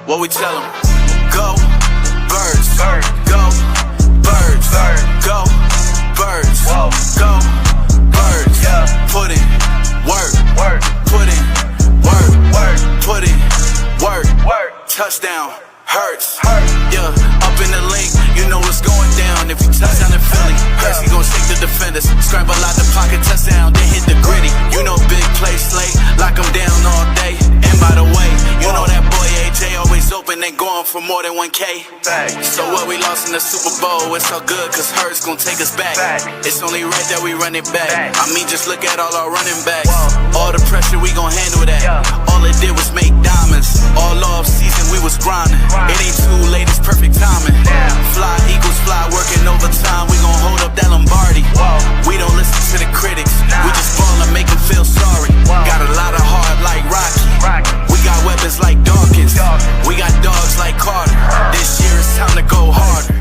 What we tell them? Go, birds. Go, birds. Go, birds. Go, birds. Put in work. Put in work. Put in work. Touchdown. Hurts. Yeah, up in the link, you know what's going down. If you touch down in Philly, Hurts, he gon' shake the defenders. Scramble out the pocket, touchdown, then hit the gritty. You know big play slate, lock him down all day. And by the way, you know that boy AJ always open, they going for more than 1K. So what we lost in the Super Bowl, it's all good, cause Hurts gon' take us back. It's only right that we run it back. I mean, just look at all our running backs. All the pressure, we gon' handle that. All it did was make diamonds. All off season, we was grinding. It ain't too late, it's perfect timing. Fly equals fly, working overtime. We gon' hold up that Lombardi. We don't listen to the critics. We just ball and make them feel sorry. Got a lot of heart like Rocky. We got weapons like Dawkins. We got dogs like Carter. This year it's time to go harder.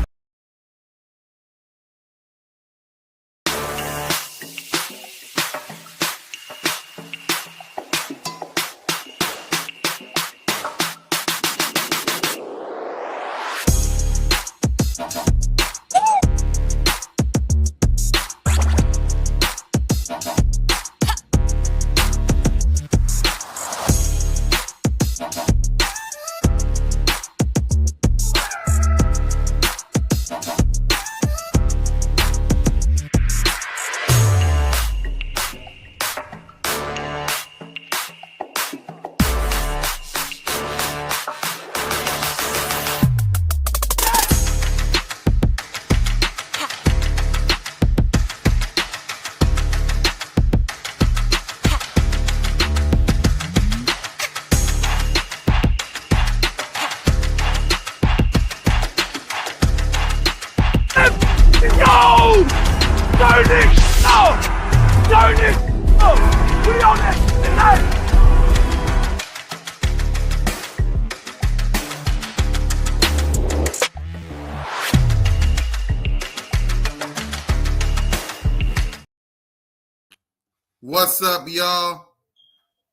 What's up, y'all?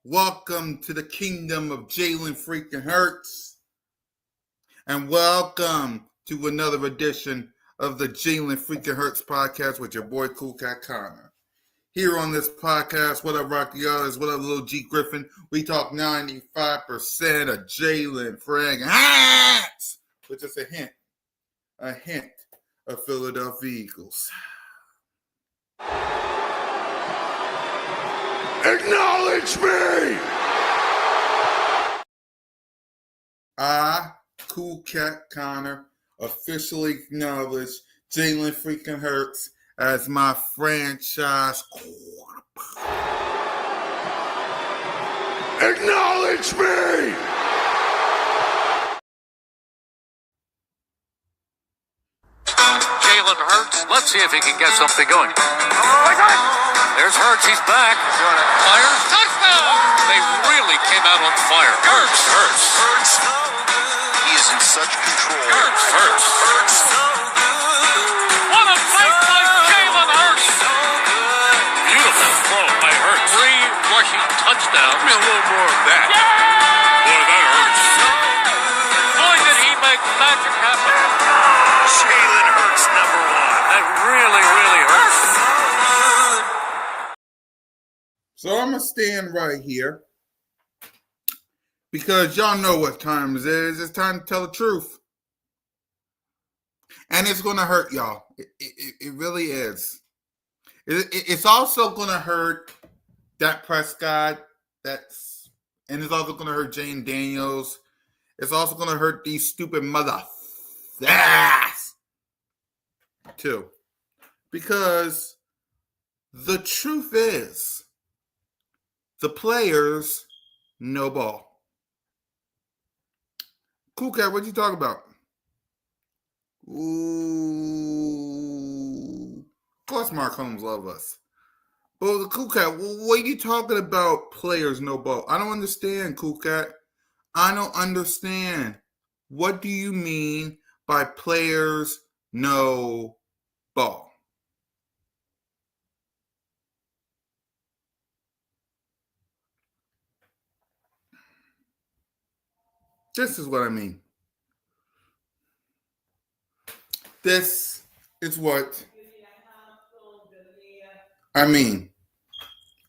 Welcome to the kingdom of Jalen freaking Hurts. And welcome to another edition of the Jalen freaking Hurts podcast with your boy Cool Cat Connor. Here on this podcast, what up, Rocky Others? What up, Little G Griffin? We talk 95% of Jalen friggin' Hurts, which is a hint of Philadelphia Eagles. Acknowledge me! I, Cool Cat Connor, officially acknowledge Jalen freaking Hurts as my franchise quarterback. Acknowledge me! Jalen Hurts, let's see if he can get something going. There's Hurts, he's back. Fires, touchdown! They really came out on fire. Hurts. He is in such control. Hurts. What a play by Jalen Hurts! Beautiful throw by Hurts. 3 rushing touchdowns. Give me a little more of that. Boy, that hurts. Boy, did he make magic happen. Jalen Hurts, number 1. That really hurts. So I'm going to stand right here because y'all know what time it is. It's time to tell the truth. And it's going to hurt y'all. It really is. It's also going to hurt Dak Prescott. And it's also going to hurt Jane Daniels. It's also going to hurt these stupid ass too. Because the truth is, the players no ball. Cool Cat, what you talking about? Ooh. Of course Mark Holmes love us. But the Cool Cat, what are you talking about players no ball? I don't understand, Cool Cat. I don't understand. What do you mean by players no ball? This is what I mean. This is what I mean.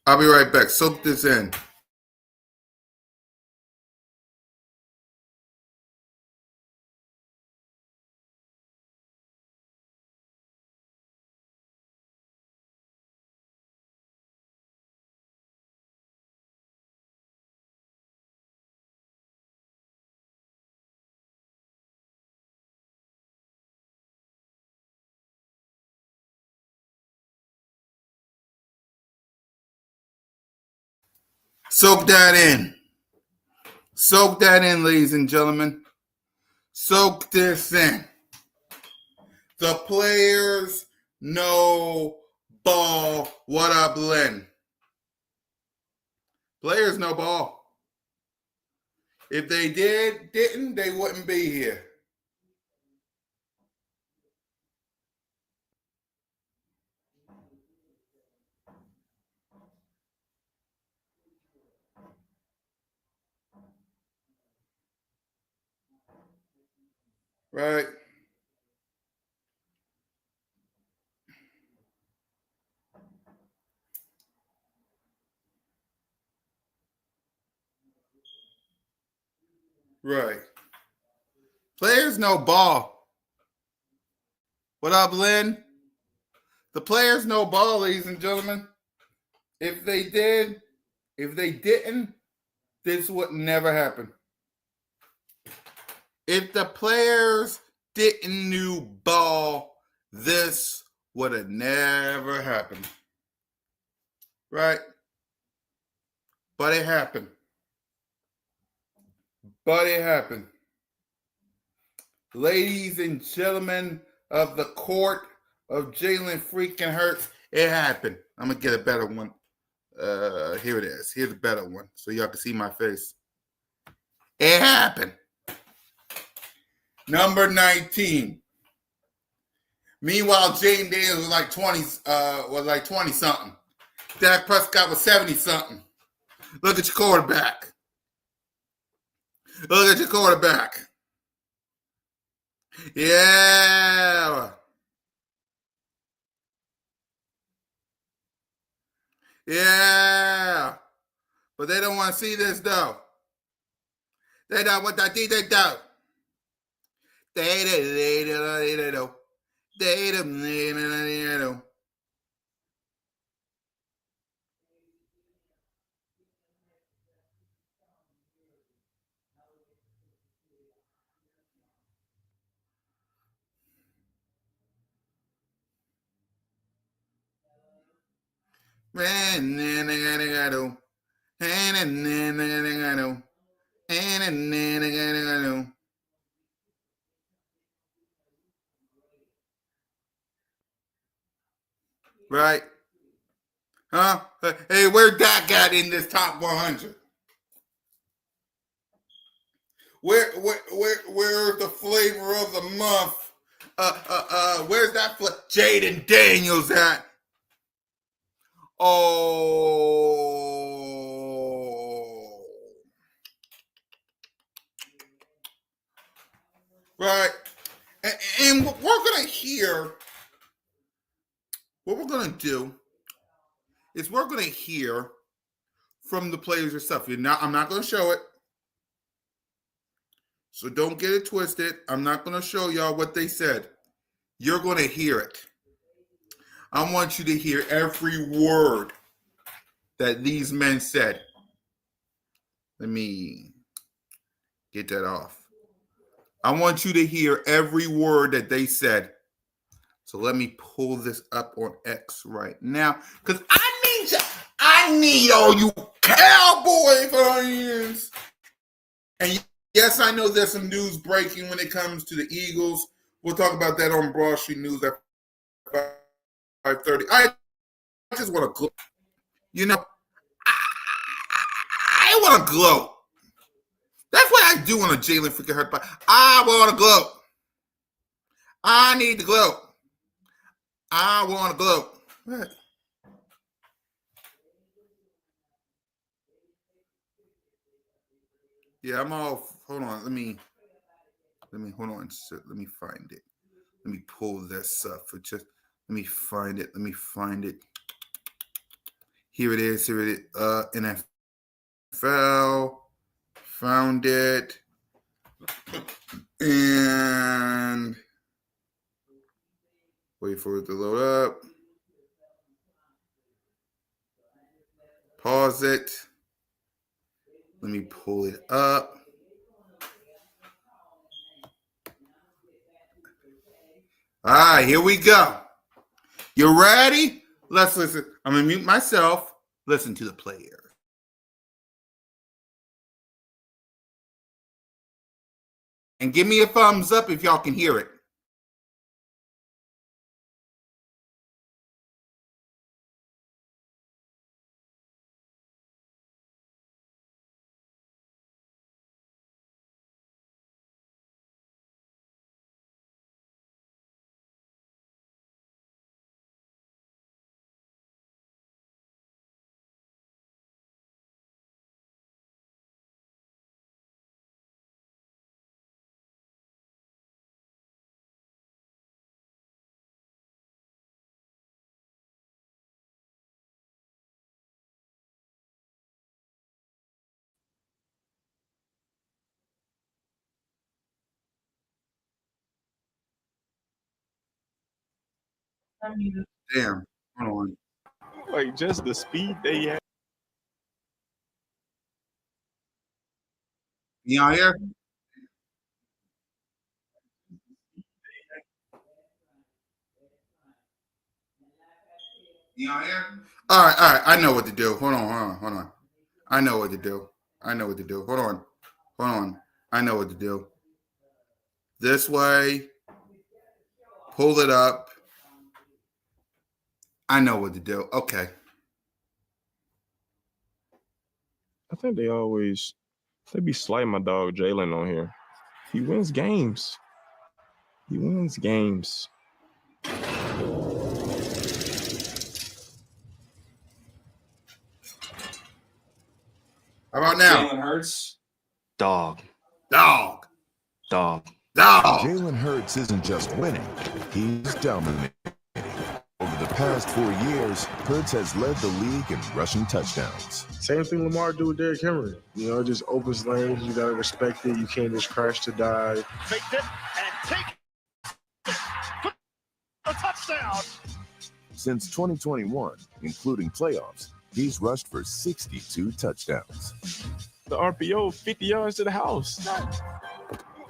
I'll be right back. Soak this in. Soak that in. Soak that in, ladies and gentlemen. Soak this in. The players know ball. What up, Lynn? Players know ball. If they didn't, they wouldn't be here. Right? Right. Players know ball. What up, Lynn? The players know ball, ladies and gentlemen. If they didn't, this would never happen. If the players didn't know ball, this would have never happened. Right? But it happened. Ladies and gentlemen of the court of Jalen freaking Hurts, it happened. I'm going to get a better one. Here it is. Here's a better one so y'all can see my face. It happened. Number 19. Meanwhile, Jaden Daniels was like 20 something. Dak Prescott was 70 something. Look at your quarterback. Yeah. Yeah. But they don't want to see this, though. They don't want that. They don't. They don't. Right? Huh? Hey, where Dak got in this top 100? Where's the flavor of the month? Where's that Jaden Daniels at? Oh, right. And what we're gonna hear, what we're gonna do is we're gonna hear from the players yourself. I'm not gonna show it. So don't get it twisted. I'm not going to show y'all what they said. You're going to hear it. I want you to hear every word that these men said. Let me get that off. I want you to hear every word that they said. So let me pull this up on X right now. Because I need all you Cowboy fans. And yes, I know there's some news breaking when it comes to the Eagles. We'll talk about that on Broad Street News at 5:30. I just want to gloat. I want to gloat. That's what I do on a Jalen freaking Hurt. I want to gloat. I need to gloat. I want to gloat. Right. Yeah, I'm all hold on. Let me hold on. Let me find it. Let me pull this up for just. Let me find it. Here it is. NFL. Found it. And wait for it to load up. Pause it. Let me pull it up. All right, here we go. You ready? Let's listen. I'm going to mute myself. Listen to the player. And give me a thumbs up if y'all can hear it. Damn. Hold on. Like just the speed they had. Y'all here? Y'all here? All right. I know what to do. Hold on. I know what to do. Hold on. I know what to do. This way. Pull it up. I know what to do. Okay. I think they be slighting my dog Jalen on here. He wins games. How about now? Jalen Hurts. Dog. Jalen Hurts isn't just winning, he's dominating. Over the past 4 years, Hurts has led the league in rushing touchdowns. Same thing Lamar do with Derrick Henry. You know, just opens lanes. You got to respect it. You can't just crash to die. Faked it and take a touchdown. Since 2021, including playoffs, he's rushed for 62 touchdowns. The RPO 50 yards to the house.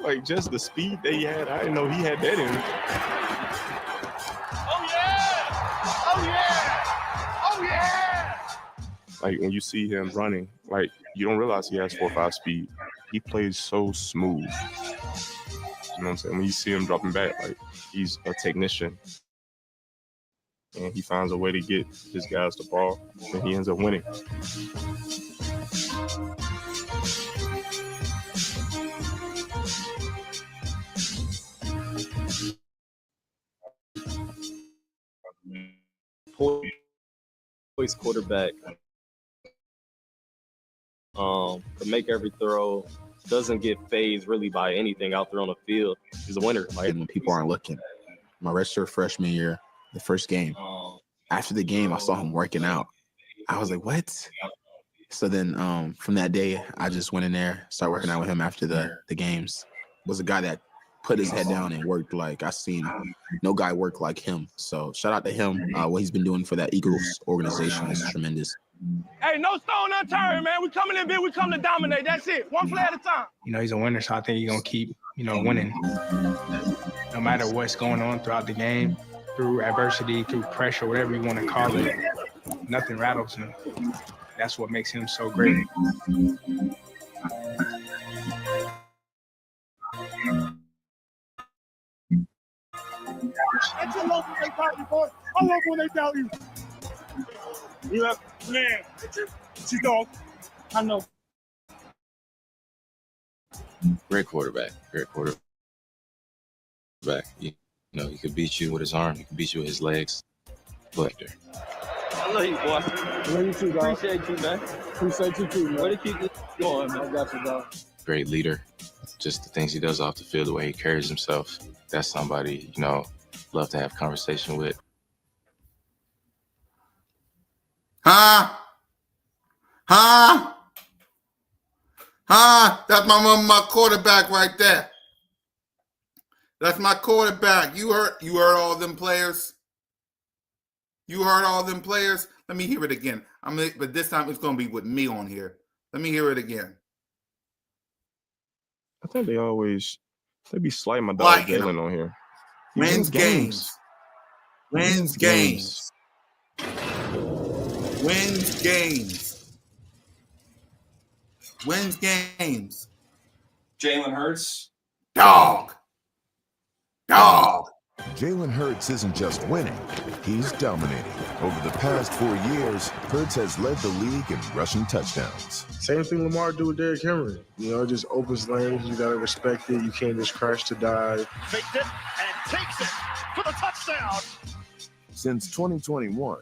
Like just the speed they had. I didn't know he had that in him. Oh yeah! Like when you see him running, like you don't realize he has 4.5 speed. He plays so smooth. You know what I'm saying? When you see him dropping back, like he's a technician. And he finds a way to get his guys the ball, and he ends up winning. Poised quarterback. To make every throw, doesn't get phased really by anything out there on the field. He's a winner. Like When people aren't looking. My redshirt freshman year, the first game. After the game, I saw him working out. I was like, what? So then from that day, I just went in there, started working out with him after the games. Was a guy that put his head down and worked like I seen no guy work like him. So shout out to him. What he's been doing for that Eagles organization is tremendous. Hey, no stone unturned, man. We coming in big. We come to dominate. That's it. One play at a time. You know, he's a winner, so I think he's going to keep, winning. No matter what's going on throughout the game, through adversity, through pressure, whatever you want to call it, nothing rattles him. That's what makes him so great. That's a love when they doubt you, boy. I love when they doubt you. You have, man, she dog. I know. Great quarterback. You know, he could beat you with his arm. He could beat you with his legs. But I love you, boy. I love you too, dog. Appreciate you, man. Appreciate you too, man. Way to keep this going, man. I got you, dog. Great leader. Just the things he does off the field, the way he carries himself. That's somebody, love to have conversation with. Huh? That's my quarterback right there. That's my quarterback. You heard all them players? You heard all them players? Let me hear it again. But this time it's gonna be with me on here. Let me hear it again. I think they be slighting my dog Jalen on here. He Wins games. Wins games. Wins games. Wins games. Jalen Hurts. Dog. Jalen Hurts isn't just winning, he's dominating. Over the past 4 years, Hurts has led the league in rushing touchdowns. Same thing Lamar do with Derrick Henry. It just opens lanes. You got to respect it. You can't just crash to dive. Faked it and takes it for the touchdown. Since 2021,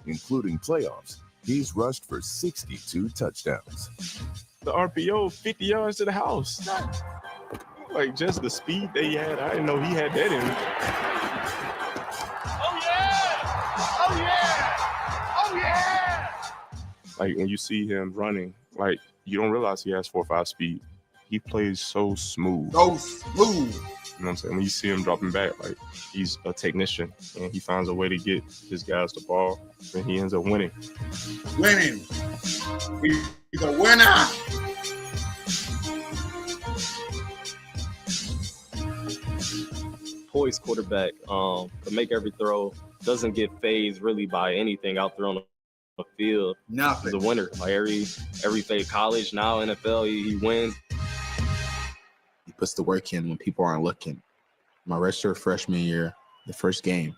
including playoffs, he's rushed for 62 touchdowns. The RPO, 50 yards to the house. Like, just the speed that he had, I didn't know he had that in him. Oh yeah! Like, when you see him running, like, you don't realize he has 4.5 speed. He plays so smooth. You know what I'm saying? When you see him dropping back, like, he's a technician, and he finds a way to get his guys the ball, and he ends up winning. He's a winner. Poised quarterback, can make every throw, doesn't get phased really by anything out there on the field. Nothing. He's a winner. Like every phase, college, now NFL, he wins. He puts the work in when people aren't looking. My redshirt freshman year, the first game.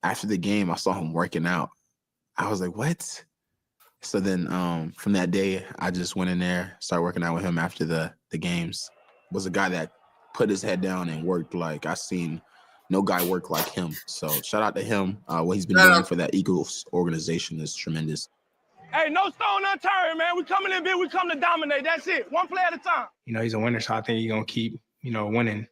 After the game, I saw him working out. I was like, what? So then from that day, I just went in there, started working out with him after the games. Was a guy that put his head down and worked like I seen no guy work like him. So shout out to him. What he's been doing for that Eagles organization is tremendous. Hey, no stone unturned, man. We coming in big. We come to dominate. That's it. One play at a time. He's a winner, so I think he's going to keep, winning.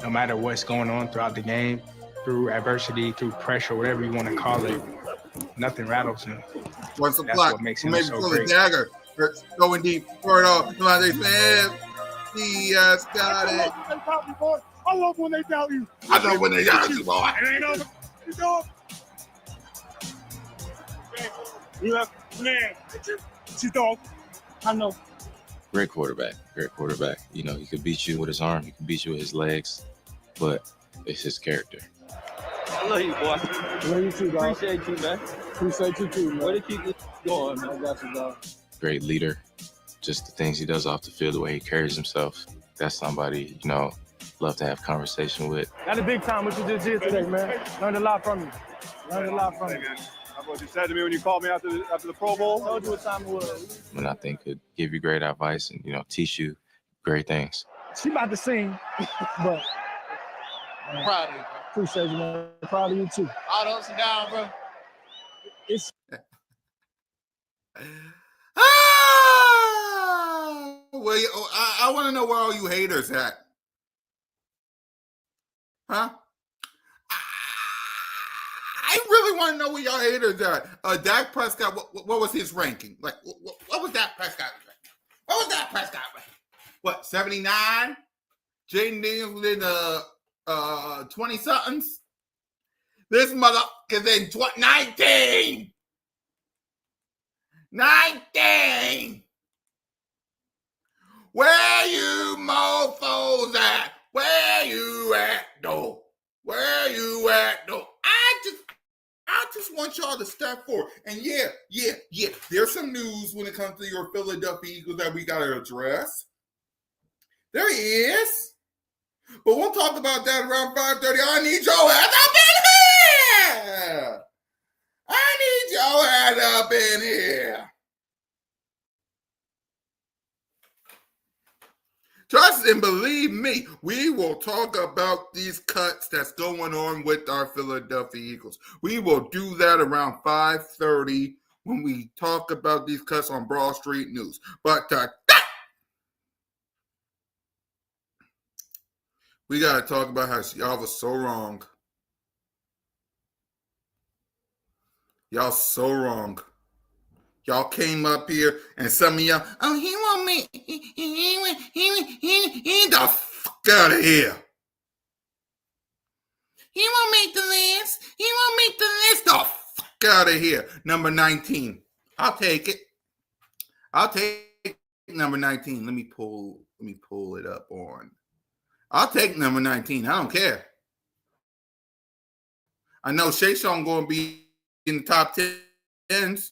No matter what's going on throughout the game, through adversity, through pressure, whatever you want to call it, nothing rattles him. What's the That's block? what makes him Maybe so pull great. a dagger. Going deep. Throw it off. Somebody says, he has got it. I love when they doubt you. I love when they doubt you, boy. It ain't over. You know. You have man. She dog. I know. Great quarterback. He could beat you with his arm. He could beat you with his legs. But it's his character. I love you, boy. Love you too, dog. Appreciate you, man. Appreciate you too, man. Where did you going, man? I got you, dog. Great leader. Just the things he does off the field, the way he carries himself. That's somebody, love to have conversation with. That's a big time what you just did today, man. Learned a lot from you. How about you said to me when you called me after the Pro Bowl? I told you what time it was. And I think could give you great advice and, teach you great things. She about to sing, but Proud of you, bro. appreciate you, man. Proud of you too. All the ups and downs, bro. It's Well, I want to know where all you haters at. Huh? I really want to know where y'all haters at. Dak Prescott, what was his ranking? Like, what was Dak Prescott ranking? What was Dak Prescott ranking? What, 79? Jaden Daniels was in the 20-somethings? This mother is in 19! 19! Where you mofos at? Where you at, though? Where you at, though? I just want y'all to step forward. And yeah. There's some news when it comes to your Philadelphia Eagles that we got to address. There is. But we'll talk about that around 5:30. I need your ass up in here. I need your ass up in here. Trust and believe me, we will talk about these cuts that's going on with our Philadelphia Eagles. We will do that around 5:30 when we talk about these cuts on Broad Street News. But We got to talk about how y'all was so wrong. Y'all so wrong. Y'all came up here and some of y'all, oh, he won't make, he the fuck out of here. He won't make the list. He won't make the list. The fuck out of here. Number 19. I'll take it. I'll take number 19. Let me pull it up on. I'll take number 19. I don't care. I know Shayshawn going to be in the top 10s.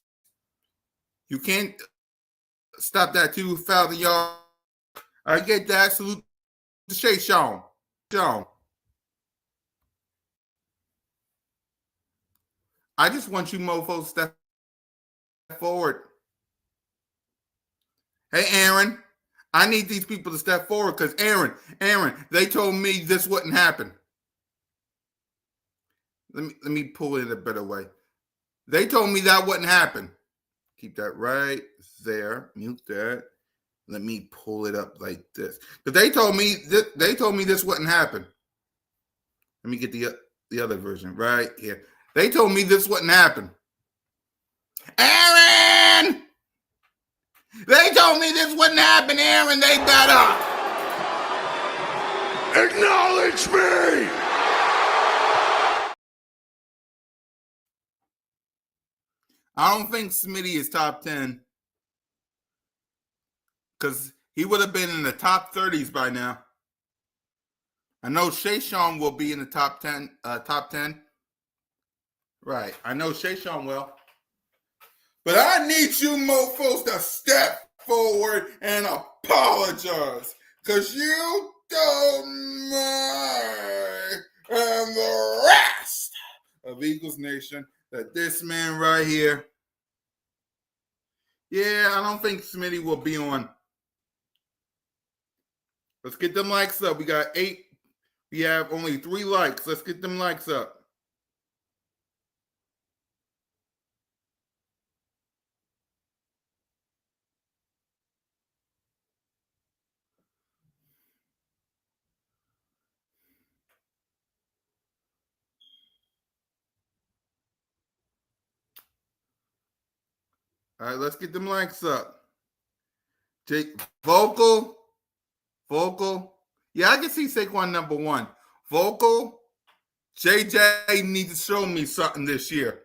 You can't stop that 2,000 yard. I get that. Salute to Shayshawn. I just want you mofos to step forward. Hey, Aaron, I need these people to step forward because Aaron, they told me this wouldn't happen. Let me pull it in a better way. They told me that wouldn't happen. Keep that right there. Mute that. Let me pull it up like this. But they told me this wouldn't happen. Let me get the other version right here. They told me this wouldn't happen. Aaron! They told me this wouldn't happen, Aaron. They better acknowledge me. I don't think Smitty is top 10 because he would have been in the top 30s by now. I know Shayshawn will be in the top 10. Right. I know Shayshawn will. But I need you mofos to step forward and apologize. Because you told me and the rest of Eagles Nation that this man right here, I don't think Smitty will be on. Let's get them likes up. We got 8. We have only 3 likes. Let's get them likes up. All right, let's get them likes up. Jake, vocal. Yeah, I can see Saquon number 1. Vocal. JJ needs to show me something this year.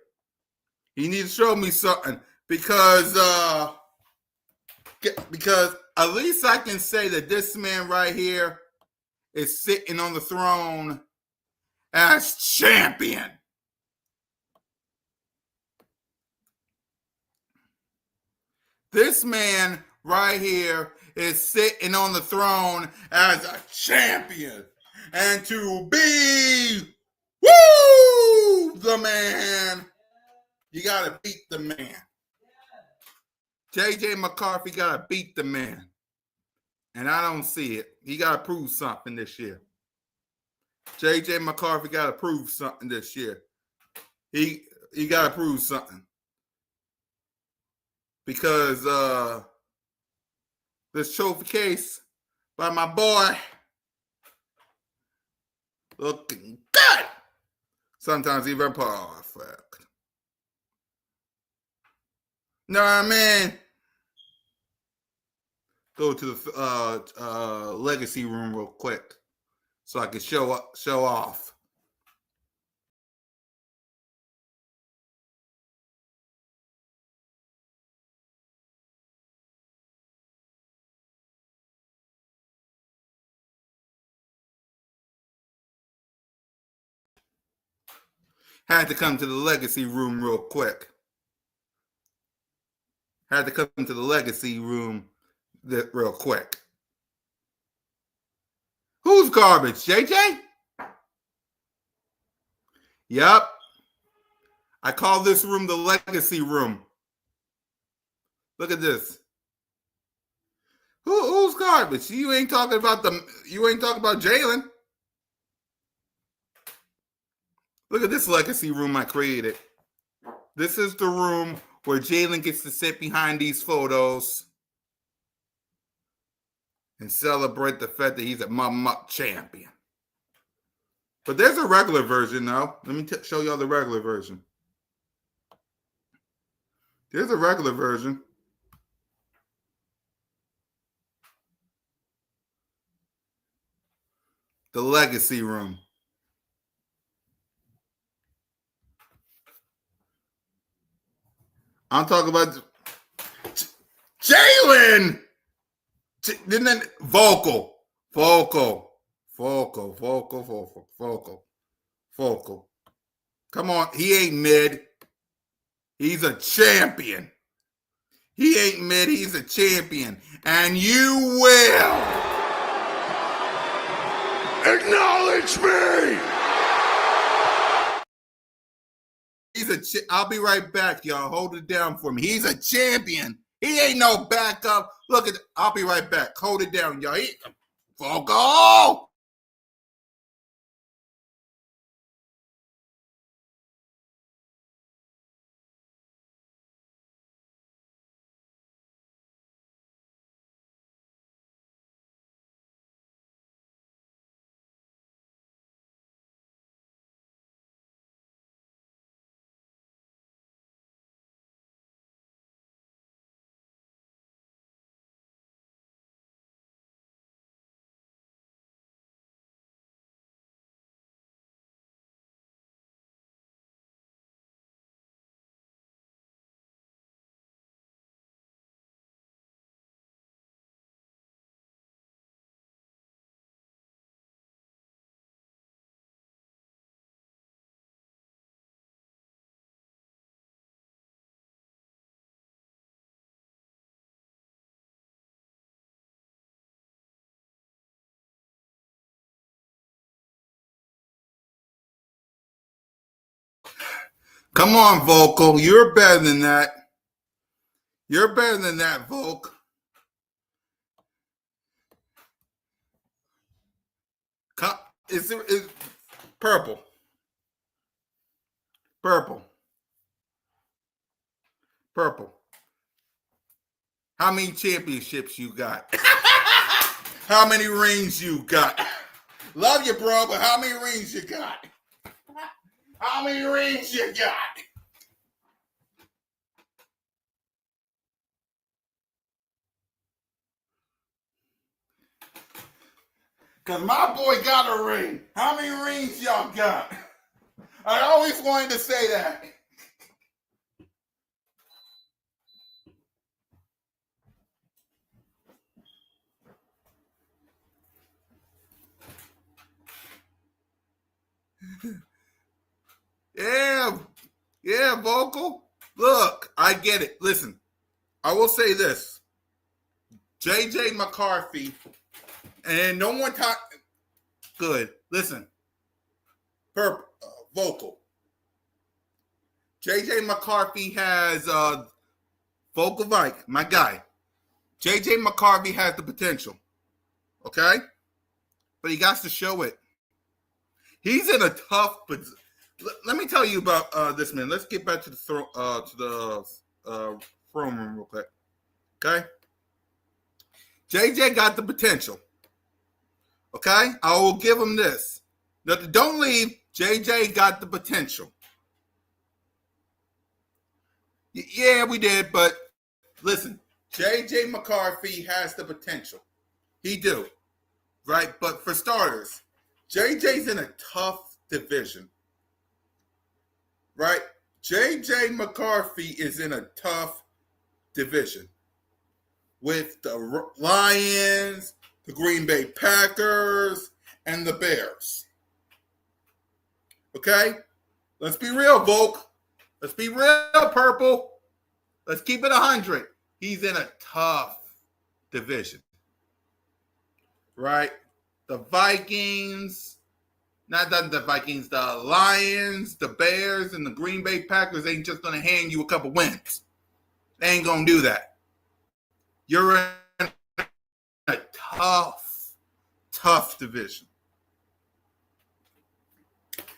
He needs to show me something because at least I can say that this man right here is sitting on the throne as champion. This man right here is sitting on the throne as a champion. And to be, the man, you got to beat the man. JJ McCarthy got to beat the man. And I don't see it. He got to prove something this year. JJ McCarthy got to prove something this year. He got to prove something. Because this trophy case by my boy looking good. Sometimes even perfect. Know what I mean? Go to the legacy room real quick so I can show off. Had to come to the legacy room real quick. Had to come to the legacy room real quick. Who's garbage, JJ? Yep. I call this room the legacy room. Look at this. Who's garbage? You ain't talking about Jalen. Look at this legacy room I created. This is the room where Jalen gets to sit behind these photos and celebrate the fact that he's a muck champion. But there's a regular version now. Let me show y'all the regular version. There's a regular version. The Legacy Room. I'm talking about Jalen. Then vocal. Come on, he ain't mid. He's a champion. He ain't mid, he's a champion. And you will acknowledge me. I'll be right back, y'all. Hold it down for me. He's a champion. He ain't no backup. Look at. I'll be right back. Hold it down, y'all. Vocal. Come on, Vocal. You're better than that. You're better than that, Vocal. It's purple. Purple. How many championships you got? How many rings you got? Love you, bro, but how many rings you got? How many rings you got? Because my boy got a ring. How many rings y'all got? I always wanted to say that. Yeah, Vocal. Look, I get it. Listen, I will say this. JJ McCarthy, and no one talk. Good. Listen, Vocal. JJ McCarthy has Vocal Vike, my guy. JJ McCarthy has the potential. Okay? But he got to show it. He's in a tough position. Let me tell you about this man. Let's get back to the throne room real quick. Okay? JJ got the potential. Okay? I will give him this. Don't leave. JJ got the potential. Yeah, we did, but listen, JJ McCarthy has the potential. He do. Right? But for starters, JJ's in a tough division. Right? JJ McCarthy is in a tough division with the Lions, the Green Bay Packers, and the Bears. Okay? Let's be real, Volk. Let's be real, Purple. Let's keep it 100. He's in a tough division. Right? The Vikings, the Lions, the Bears, and the Green Bay Packers ain't just going to hand you a couple wins. They ain't going to do that. You're in a tough division.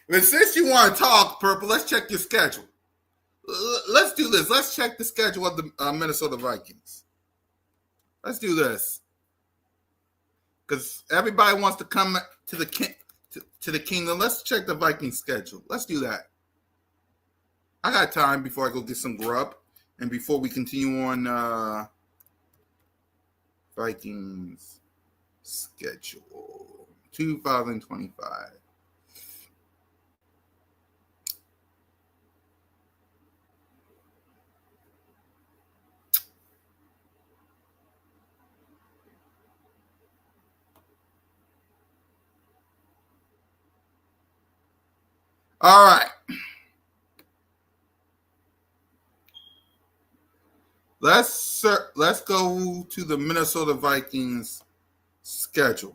And since you want to talk, Purple, let's check your schedule. Let's do this. Let's check the schedule of the Minnesota Vikings. Let's do this. Because everybody wants to come to the to the Kingdom, let's check the Vikings schedule. Let's do that. I got time before I go get some grub and before we continue on Vikings schedule 2025. All right. Let's go to the Minnesota Vikings schedule.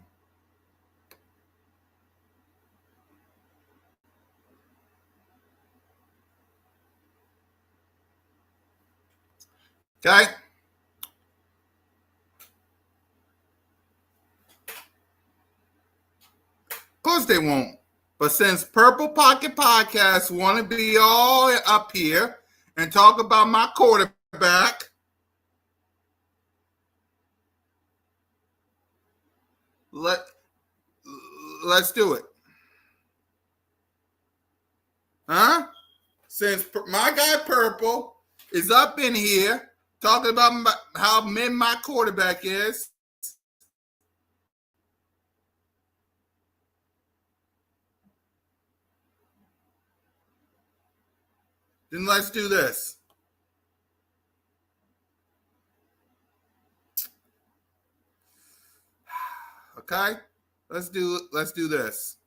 Okay. Of course they won't. But since Purple Pocket Podcasts want to be all up here and talk about my quarterback, let's do it. Huh? Since my guy Purple is up in here talking about how mid my quarterback is, then let's do this. Okay? Let's do this.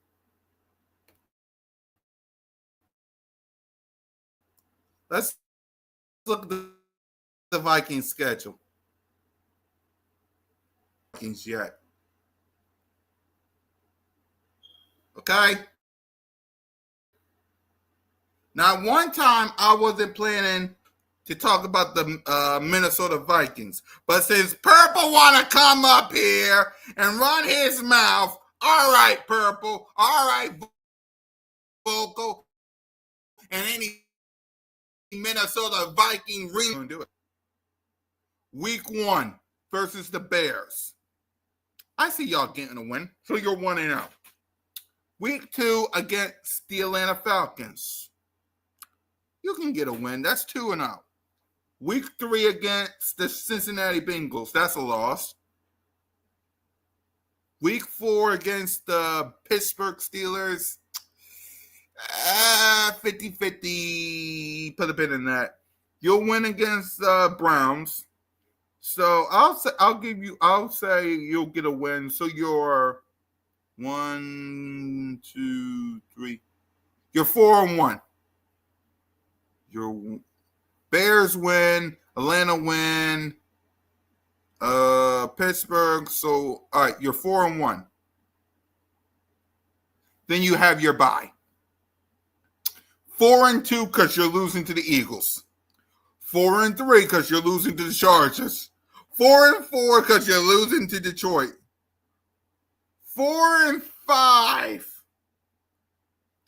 Let's look at the Vikings schedule. Vikings yet. Okay? Now, one time I wasn't planning to talk about the Minnesota Vikings, but since Purple want to come up here and run his mouth, all right, Purple, all right, Vocal, and any Minnesota Viking ring do it. Week 1 versus the Bears. I see y'all getting a win, so you're 1-0. Week 2 against the Atlanta Falcons. You can get a win. That's 2-0. Week 3 against the Cincinnati Bengals. That's a loss. Week 4 against the Pittsburgh Steelers. 50-50. Put a pin in that. You'll win against the Browns. So I'll say you'll get a win. So you're 1, 2, 3. You're 4-1. Your Bears win, Atlanta win, Pittsburgh. So all right, you're 4-1. Then you have your bye. 4-2 because you're losing to the Eagles. 4-3 because you're losing to the Chargers. 4-4 because you're losing to Detroit. 4-5.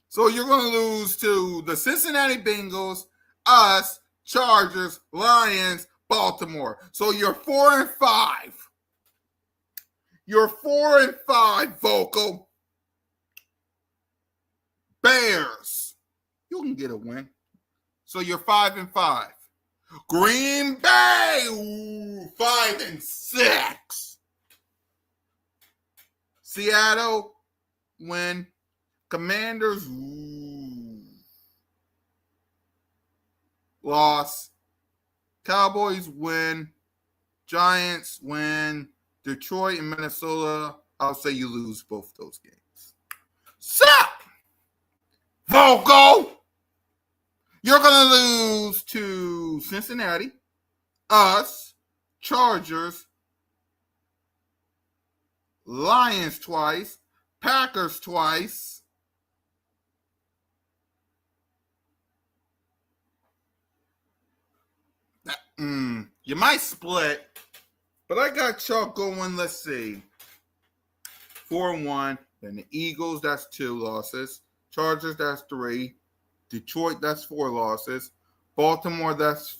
So you're going to lose to the Cincinnati Bengals, us, Chargers, Lions, Baltimore. So you're 4-5. You're 4-5, Vocal. Bears. You can get a win. So you're 5-5. Green Bay, 5-6. Seattle, win. Commanders, loss. Cowboys, win. Giants, win. Detroit and Minnesota, I'll say you lose both those games. So, Vocal, you're going to lose to Cincinnati, us, Chargers, Lions twice, Packers twice, you might split, but I got y'all going, let's see, 4-1, then the Eagles, that's 2 losses, Chargers, that's 3, Detroit, that's 4 losses, Baltimore, that's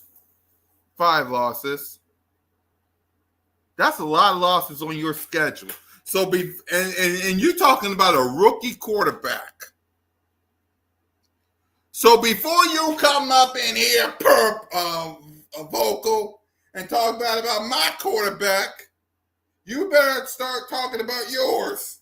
5 losses. That's a lot of losses on your schedule. And you're talking about a rookie quarterback. So before you come up in here, a vocal, and talk bad about my quarterback, you better start talking about yours.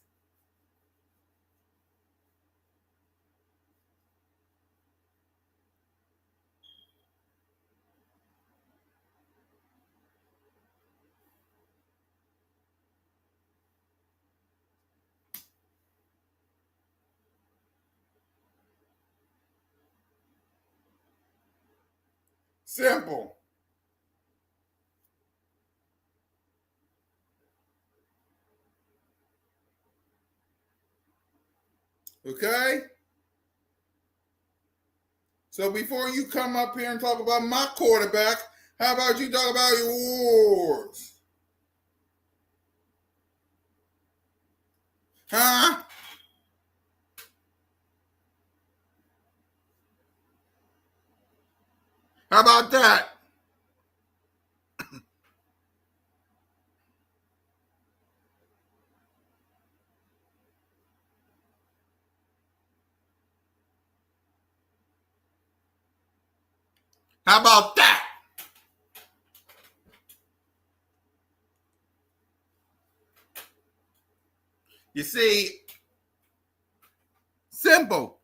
Simple. Okay? So before you come up here and talk about my quarterback, how about you talk about yours? Huh? How about that? How about that? You see, simple.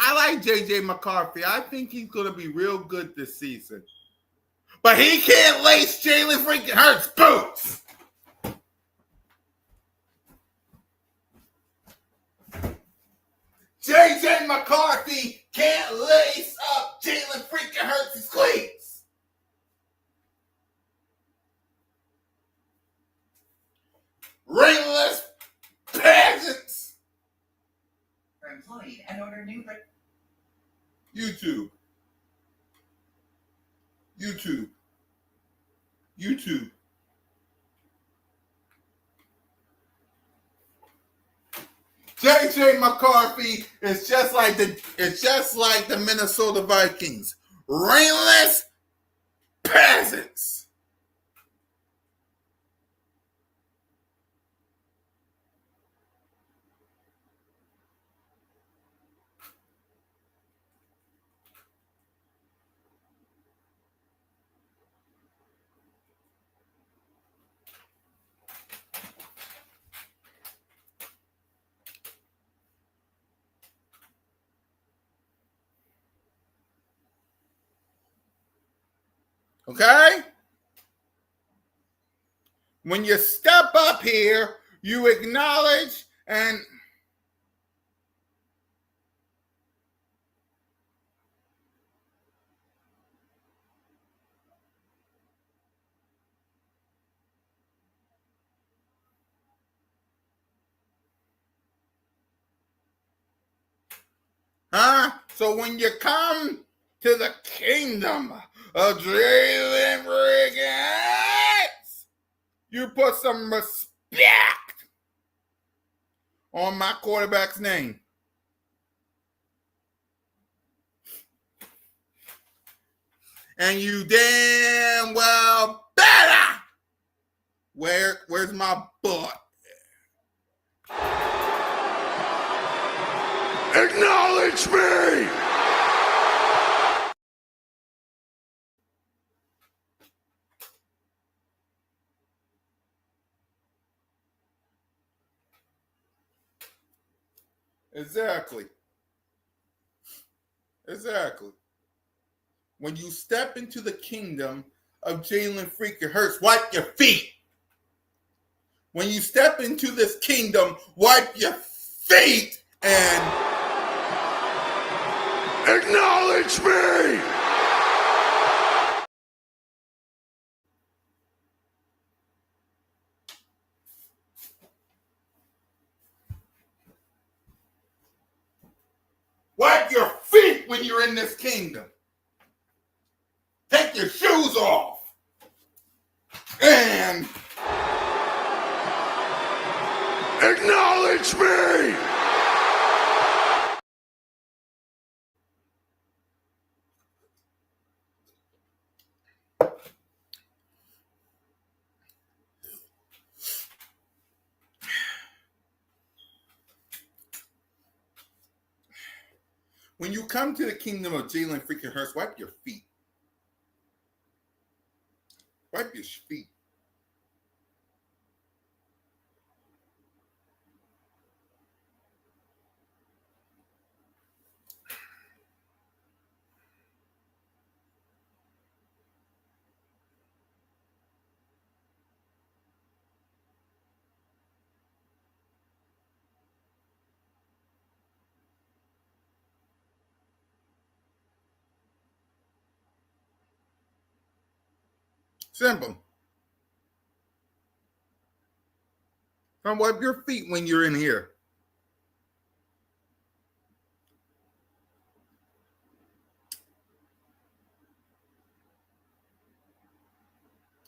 I like JJ McCarthy. I think he's going to be real good this season. But he can't lace Jalen freaking Hurts' boots. JJ McCarthy can't lace up Jalen freaking Hurts' cleats. Ringless peasants. Employee and order new. YouTube. JJ McCarthy is just like the Minnesota Vikings. Ringless peasants. Okay? When you step up here, you acknowledge and so when you come to the kingdom of Jalen Riggins, you put some respect on my quarterback's name. And you damn well better. Where's my butt? Acknowledge me! Exactly. When you step into the kingdom of Jalen freaking Hurts, wipe your feet. When you step into this kingdom, wipe your feet and acknowledge me. Wipe your feet when you're in this kingdom. Take your shoes off. And acknowledge me. When you come to the kingdom of Jalen freaking Hurts, wipe your feet. Wipe your feet. Simple. Come wipe your feet when you're in here.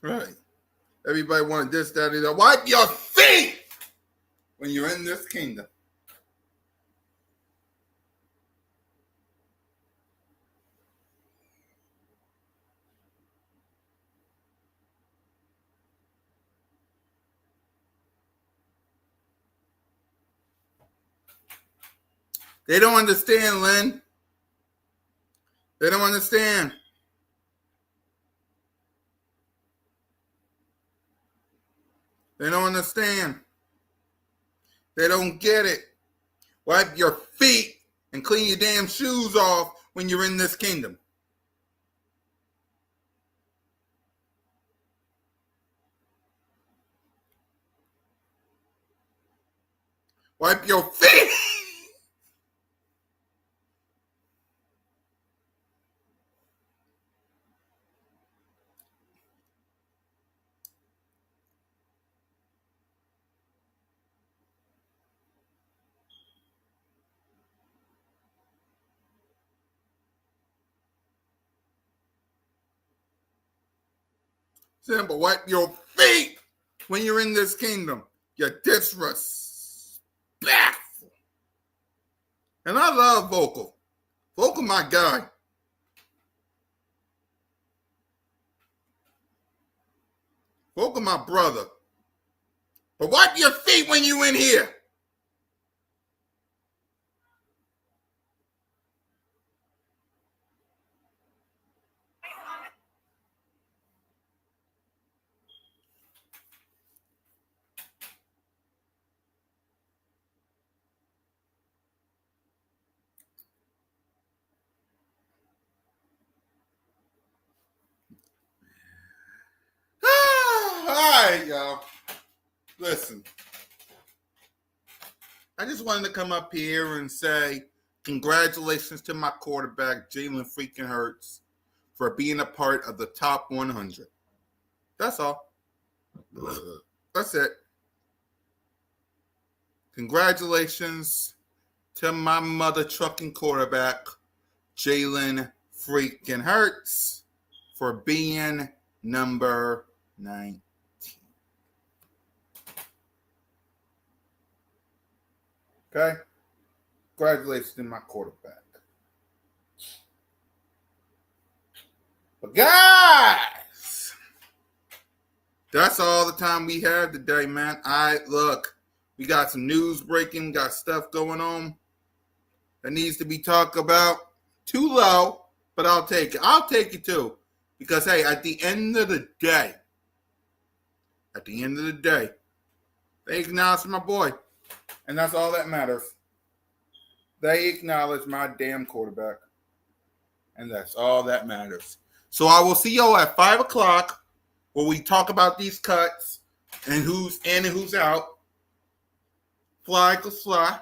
Right. Everybody wanted this, that, and that. Wipe your feet when you're in this kingdom. They don't understand, Lynn. They don't understand. They don't understand. They don't get it. Wipe your feet and clean your damn shoes off when you're in this kingdom. Wipe your feet. Simple. Wipe your feet when you're in this kingdom. You're disrespectful. And I love Vocal. Vocal, my guy. Vocal, my brother. But wipe your feet when you in here. All right, y'all. Listen. I just wanted to come up here and say congratulations to my quarterback, Jalen freaking Hurts, for being a part of the top 100. That's all. That's it. Congratulations to my mother trucking quarterback, Jalen freaking Hurts, for being number 19. Okay? Congratulations to my quarterback. But guys, that's all the time we have today, man. Look, we got some news breaking, got stuff going on that needs to be talked about. Too low, but I'll take it. I'll take it too. Because, hey, at the end of the day, they acknowledge my boy. And that's all that matters. They acknowledge my damn quarterback. And that's all that matters. So I will see y'all at 5 o'clock where we talk about these cuts and who's in and who's out. Fly, go fly.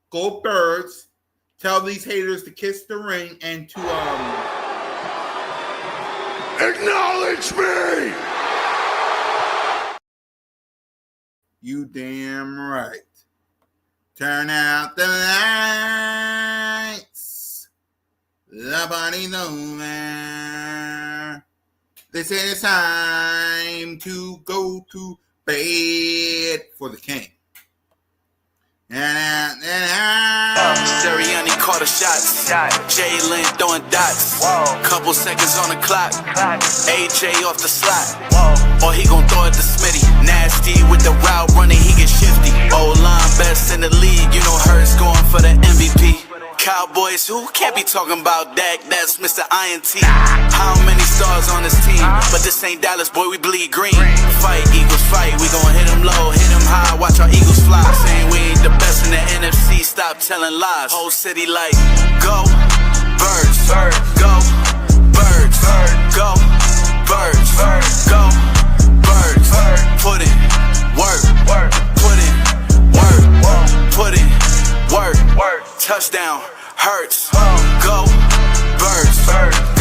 Go Birds. Tell these haters to kiss the ring and to acknowledge me! You damn right. Turn out the lights. The party's over. They say it's time to go to bed for the king. Sirianni caught a shot. Jalen throwing dots. Couple seconds on the clock. AJ off the slot. Or he gon' throw it to Smitty. Nasty with the route running, he get shifty. O-line best in the league. You know Hurts going for the MVP. Cowboys, who can't be talking about Dak? That's Mr. INT. How many stars on this team? But this ain't Dallas, boy, we bleed green. Fight, Eagles, fight. We gon' hit them low, hit them high. Watch our Eagles fly. Saying we ain't the best in the NFC. Stop telling lies. Whole city like, go, birds, go, birds, go, birds, go, birds. Put in work, put in work, put in work. Touchdown, Hurts, go, birds,